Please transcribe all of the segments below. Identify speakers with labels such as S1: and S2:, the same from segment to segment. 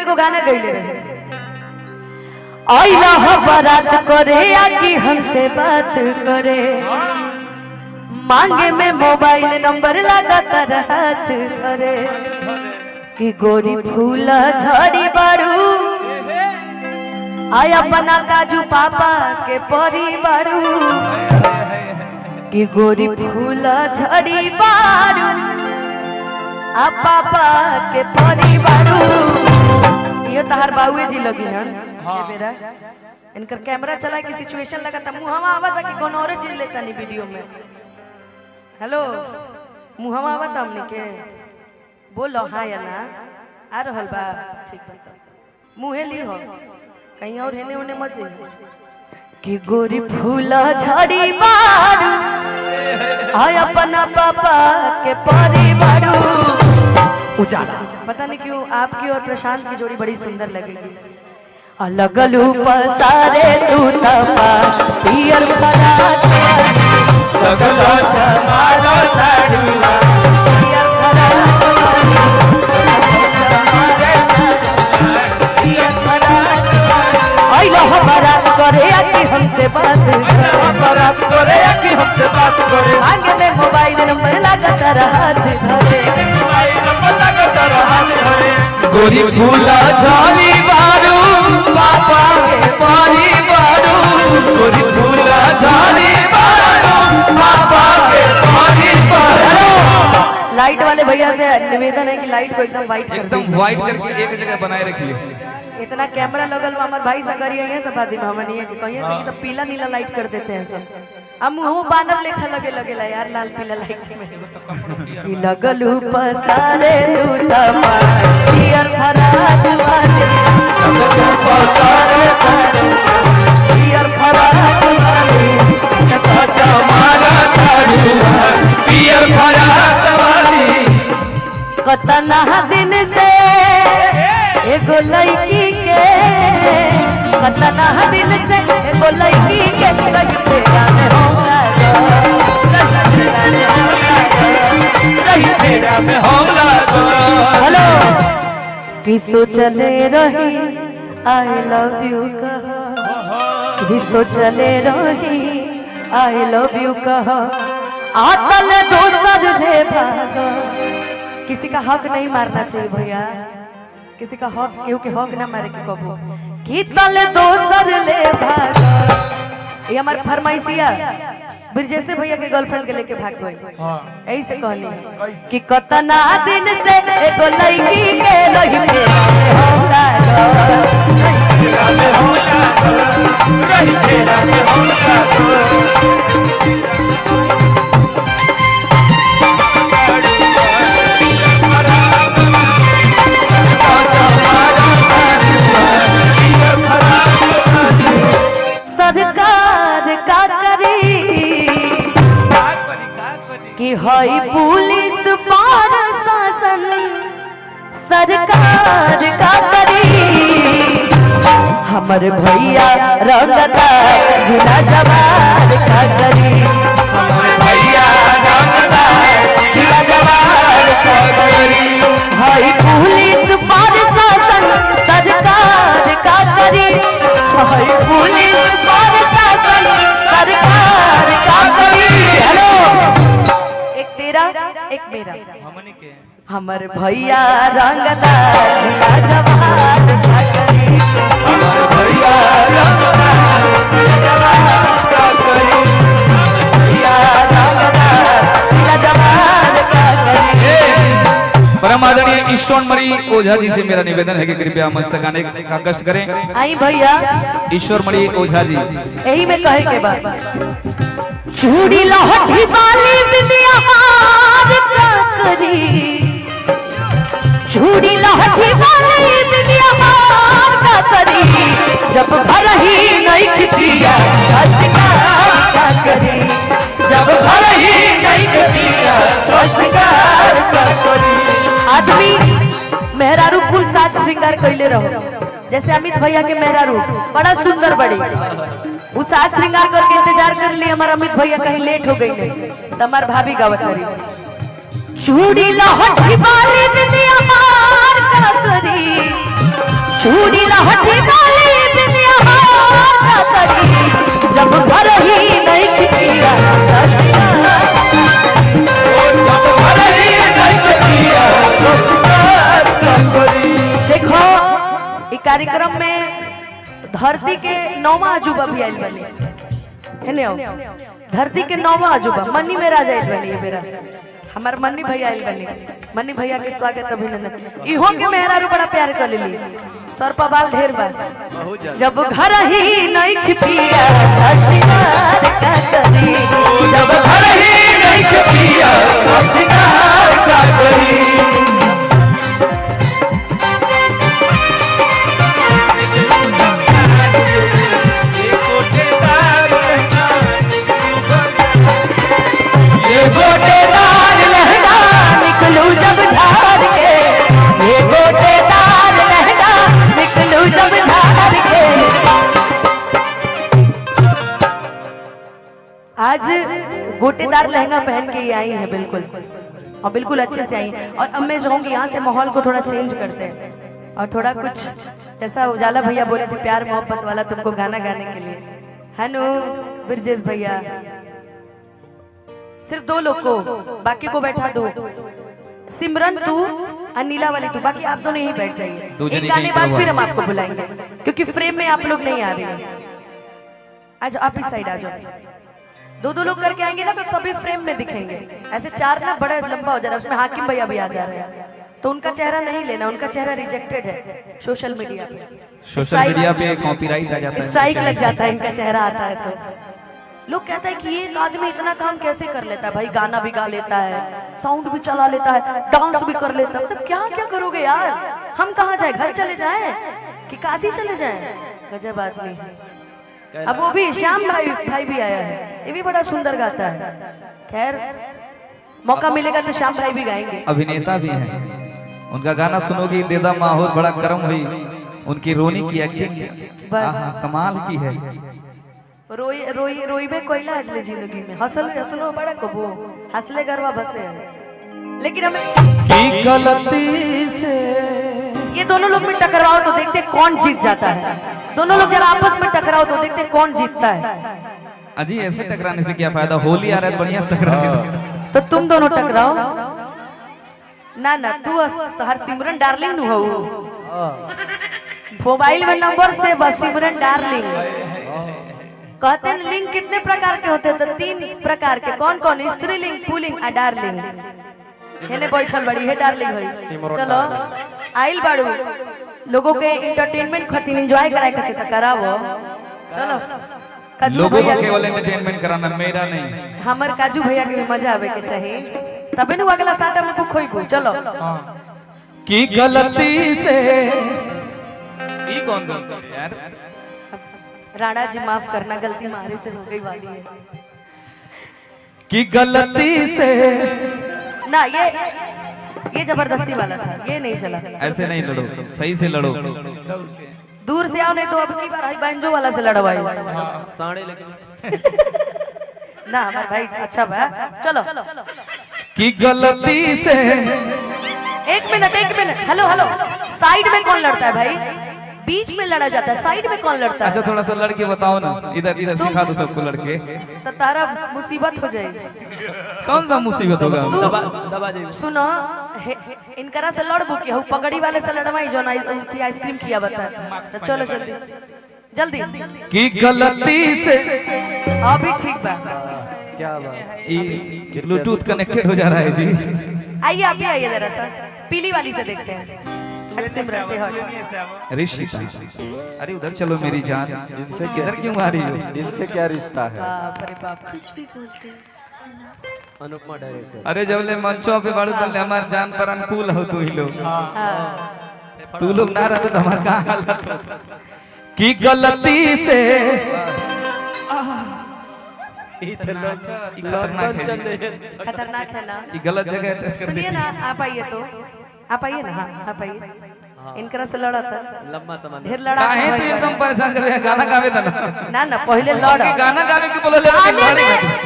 S1: में को गाना गईले रहे आइला हो बारात करे आकी हमसे बात करे मांगे में मोबाइल नंबर लगातार हाथ धरे कि गोरी फूला झड़ी बारू आया बना काजू पापा के परिवारू कि गोरी फूला झड़ी बारू आ पापा के परिवारू ये तहार बाबूए जी लगी हन ये बेरा इनकर कैमरा चला के सिचुएशन लगा था मुंहवा आवा था कि कौन और चीज लेता नहीं वीडियो में हेलो मुंहवा आवा था हमने के बोलो हाँ या ना आ रहल बा ठीक ठीक मुंहे ली हो कहीं और हेने होने मत जाइए कि गोरी फूला झड़ी बारू आय अपना पापा के परिवार उजाला पता नहीं क्यों आपकी और प्रशांत की जोड़ी बड़ी सुंदर लगेगी अलग पसारे तू तपा पियर फरात सगलो समारो साड़ीवा पियर फरात पियर फरात आइला हमारा करे आके हमसे बात करे आके हमसे बात करे आगे में मोबाइल नंबर लगातार हाथ धरे मोबाइल नंबर लगातार हाथ धरे
S2: गोरी फूला झाली बारू पापा के परिवारू गोरी फूला झाली बारू पापा के परिवारू
S1: लाइट वाले भैया से निवेदन है कि लाइट को एकदम वाइट कर दीजिए
S2: एकदम वाइट करके एक जगह बनाए रखिए
S1: इतना कैमरा लगल हमार भाई से करिए ये सब आदमी हमनी है कि कहिए से कि तो पीला नीला लाइट कर देते हैं सब अब मुंह बानर लेखा लगेला यार लाल पीला लाइट में कि लगलू पसारे तू तपा पियर फरात वाले पसारे पियर फरात वाले
S2: कच्चा मारा तारू पियर फरात वाली
S1: कतना दिन से एगो लड़की के कतना दिन से एगो लड़की के रही तेरा में होगा
S2: रही तेरा में होगा
S1: हेलो कि सोचले रही आई लव यू कहा कि सोचले रही आई लव यू कहा आतल दोसर रे भागा किसी का हक नहीं मारना चाहिए भैया किसी का हक केहू के हक ना मारे के कबो कि तल दोसर ले भागा ये हमार फरमाइशिया ब्रजेश भैया के गर्लफ्रेंड के लेके भाग गए ऐसे कहली कि कतना दिन से एगो लड़की के रही सरकार का करी कि हई पुलिस प्रशासन सरकार का करी हमर भैया रंगता जिला जवार का करी हमर भैया रंगता जिला जवार का करी हई पुलिस प्रशासन सरकार का करी हई पुलिस प्रशासन सरकार का करी हेलो एक तेरा एक मेरा हमर भैया रंगता जिला जवार का करी
S2: हमर भैया रंगता
S1: जवार का करी भैया रंगता जिला जवार का करी
S2: परम आदरणीय ईश्वर मणि ओझा जी से मेरा निवेदन है कि कृपया मंच तक आने का कष्ट करें
S1: आई भैया
S2: ईश्वर मणि ओझा जी
S1: यही में कहे के बाद चूड़ी लहठी वाली विद्या हार का करी चूड़ी लहठी वाली विद्या हार का करी जब भर ही नहीं खिपिया शिकार का करी जब भर ही नहीं खिपिया शिकार का करी आदमी मेहरारू कुल साज श्रृंगार कैले रहो जैसे अमित भैया के मेहरारू बड़ा सुंदर बड़ी वो साज श्रृंगार करके इंतजार कर लिए हमारा अमित भैया कहीं लेट हो गई नहीं तो हमार भाभी गावत रही चूड़ी लहठी वाली विद्या मार का करी चूड़ी लहठी वाली बिंदिया हाथ करी जब घर ही नहीं किया देखो इस कार्यक्रम में धरती के 9वां अजूबा भी आयल बने है ने धरती के 9वां अजूबा मन्नी में राजा आयल बने मेरा हमार मन्नी भैया आयल बने मन्नी भैया के स्वागत अभिनंदन इहो के मेहरारू बड़ा प्यार कर लेली सर पर बाल ढेर बार जब घर ही नहीं खिपिया सिंगार का करी जब घर ही नहीं खिपिया सिंगार का करी गोटेदार लहंगा निकलू जब झाड़ के ये गोटेदार लहंगा निकलू जब झाड़ के आज गोटेदार लहंगा पहन के ही आई है बिल्कुल और बिल्कुल अच्छे से आई और अब मैं चाहूंगी यहाँ से माहौल को थोड़ा चेंज करते हैं और थोड़ा कुछ जैसा उजाला भैया बोले थे प्यार मोहब्बत वाला तुमको गाना गाने के लिए है नु ब्रजेश भैया सिर्फ 2 लोग को बाकी को बैठा दो सिमरन तू और नीला वाली तू बाकी आप दोनों यहीं बैठ जाइए एक गाने बाद फिर हम आपको बुलाएंगे क्योंकि फ्रेम में आप लोग नहीं आ रहे हैं आज आप इस साइड आ जाओ 2 लोग करके आएंगे ना तो सभी फ्रेम में दिखेंगे ऐसे 4 ना बड़ा लंबा हो जा रहा है उसमें हाकिम भैया भी आ जा रहे हैं तो उनका चेहरा नहीं लेना उनका चेहरा रिजेक्टेड है सोशल मीडिया
S2: पे कॉपीराइट आ जाता है
S1: स्ट्राइक लग जाता है इनका चेहरा आता है तो लोग कहते हैं कि ये आदमी इतना काम कैसे कर लेता है भाई गाना भी गा लेता है साउंड भी चला लेता है डांस भी कर लेता है तो क्या क्या करोगे यार हम कहाँ जाए घर चले जाए कि काशी चले जाए गजब आदमी अब वो भी श्याम भाई भी आया है ये भी बड़ा सुंदर गाता है खैर मौका मिलेगा तो श्याम भाई भी गाएंगे
S2: अभिनेता भी है उनका गाना सुनोगी देदा माहौल बड़ा गर्म हुई उनकी रोनी की एक्टिंग बस कमाल की है
S1: रोई में कोयला हजले जिंदगी में हसलो बड़ा कबो हसले गरवा बसे लेकिन हमें
S2: की गलती से
S1: ये दोनों लोग में टकराओ तो देखते कौन जीत जाता है दोनों लोग जरा आपस में टकराओ तो देखते कौन जीतता है
S2: अजी ऐसे टकराने से क्या फायदा होली आ रहा है बढ़िया से टकराने
S1: तो तुम दोनों टकराओ ना तू हर सिमरन डार्लिंग नु हो मोबाइल में नंबर से बस सिमरन डार्लिंग कहते हैं लिंग कितने प्रकार के होते हैं तो 3 प्रकार के कौन कौन स्त्रीलिंग पुल्लिंग और डार्लिंग हेने बैठल बड़ी है डार्लिंग होई चलो आइल बाड़ू लोगों के एंटरटेनमेंट खातिर एंजॉय कराए खातिर त करावो चलो काजू
S2: लोगों
S1: भैया
S2: को केवल एंटरटेनमेंट कराना मेरा नहीं
S1: हमर काजू भैया के भी मजा आवे के चाहिए तबे नु अगला साटा में को खोई चलो
S2: की गलती से ई कौन यार
S1: राणा जी माफ करना गलती हमारे से हो गई वाली है
S2: कि गलती से
S1: ना ये जबरदस्ती वाला था ये नहीं चला
S2: ऐसे नहीं लड़ो सही से लड़ो
S1: दूर से आओ नहीं तो अब की बार आई बैंजो वाला से लड़वाई
S3: साढ़े लेकिन
S1: ना हमारे भाई अच्छा बा चलो
S2: कि गलती से
S1: 1 मिनट हेलो साइड में कौन लड़ता है भाई बीच में लड़ा जाता है साइड में कौन लड़ता है
S2: अच्छा थोड़ा सा लड़के बताओ ना इधर सिखा दो सबको लड़के
S1: तो तारा मुसीबत हो जाएगी
S2: कौन सा मुसीबत होगा
S3: दबा दे
S1: सुनो इनकरा से लड़बू की पगड़ी वाले से लड़वाई जो आइसक्रीम किया बता तो चलो जल्दी
S2: की गलती से
S1: अभी ठीक बा
S3: क्या बात
S2: ये ब्लूटूथ कनेक्टेड हो जा रहा है जी
S1: आइए आप आइए जरा सा पीली वाली से देखते हैं
S2: ऋषिता अरे उधर चलो मेरी जान इनसे किधर क्यों आ रही हो
S3: इनसे क्या रिश्ता है
S1: बाप रे बाप
S4: कुछ भी बोलते हैं
S3: अनुपमा डायरेक्टर
S2: अरे जब ले मंचों पे बाड़ू तले हमार जान पर अनुकूल हो तू ही लोग तू लोग ना रहते तो हमार का हालत होता की गलती से
S1: खतरनाक है ना
S2: ये गलत जगह टच कर
S1: सुनिए ना आप आइए ना हाँ आप आइए इनकरा से लड़ा था
S3: लंबा सामान
S1: ढेर लड़ा
S2: काहे तू एकदम परेशान कर रहा है गाना गावे था
S1: ना पहले लड़ा
S2: गाना गावे के बोले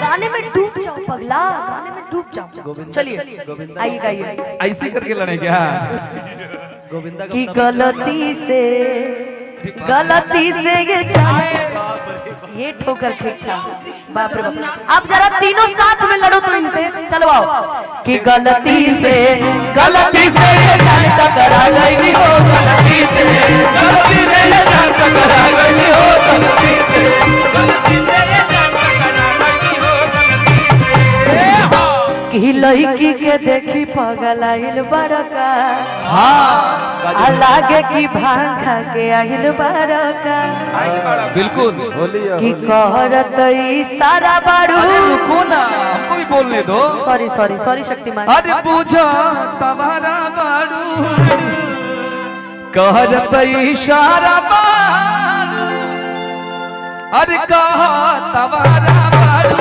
S1: गाने में डूब जाओ पगला गाने में डूब जाओ चलिए आइए गाइए
S2: ऐसे करके लड़े क्या
S3: गोविंदा
S1: कि गलती से ये ये ठोकर ठीक था। बाप रे बाप। अब जरा तीनों साथ में लड़ो तो इनसे चलवाओ कि गलती से ये जान टकरा गई हो, गलती से ये जान टकरा गई हो, गलती से ये जान टकरा गई हो, कि लड़की के देखी पगल आइल बड़का। हाँ लागे कि भांग खा के आइल बड़का।
S2: बिल्कुल
S1: कि कहरत इशारा बारू।
S2: अरे रुको ना, हमको भी बोलने दो।
S1: सॉरी शक्तिमान।
S2: अरे पूछो तबारा बारू कहरत इशारा बारू, अरे कहा तबारा बारू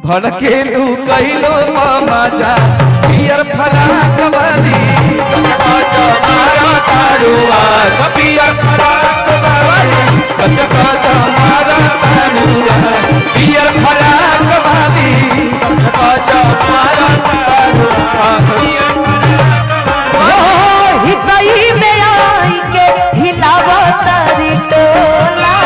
S2: भड़केलू कहिलो मजा पियर फराक वाली कचा मारा तारुआ पियर फराक वाली कचा मारा तारुआ पियर फराक वाली कचा मारा तारुआ पियर
S1: ओ हितई में आई के हिलावो तारी टोला,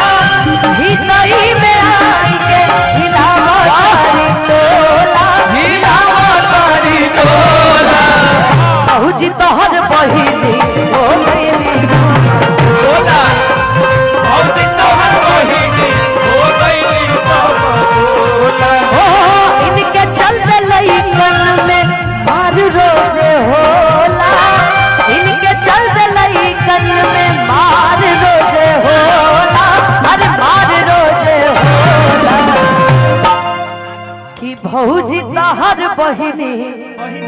S1: हितई में आई के हिलावो तारी टोला,
S2: हिलावा तारी टोला
S1: बहुजी तोहर बहिनी ओ मेरी
S2: टोला बहुजी तोहर बहिनी हो गई टोला।
S1: ओ इनके चलते लइकन में मार रोज होला, इनके चलते लइकन में मार रोज होला, अरे मार रोज होला कि भौजी तहर बहिनी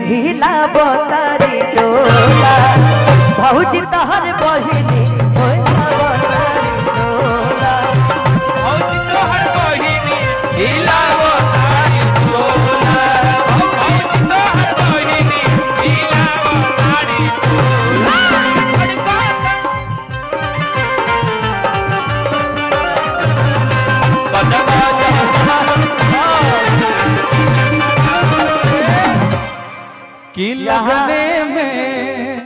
S1: हिलाबो तारी डोला, भौजी तहर बहिनी हिलाबो तारी डोला।
S2: भौजी तोहर बहिनी हिलावो तारी टोला, भौजी तोहर बहिनी हिलावो तारी टोला। कि लगने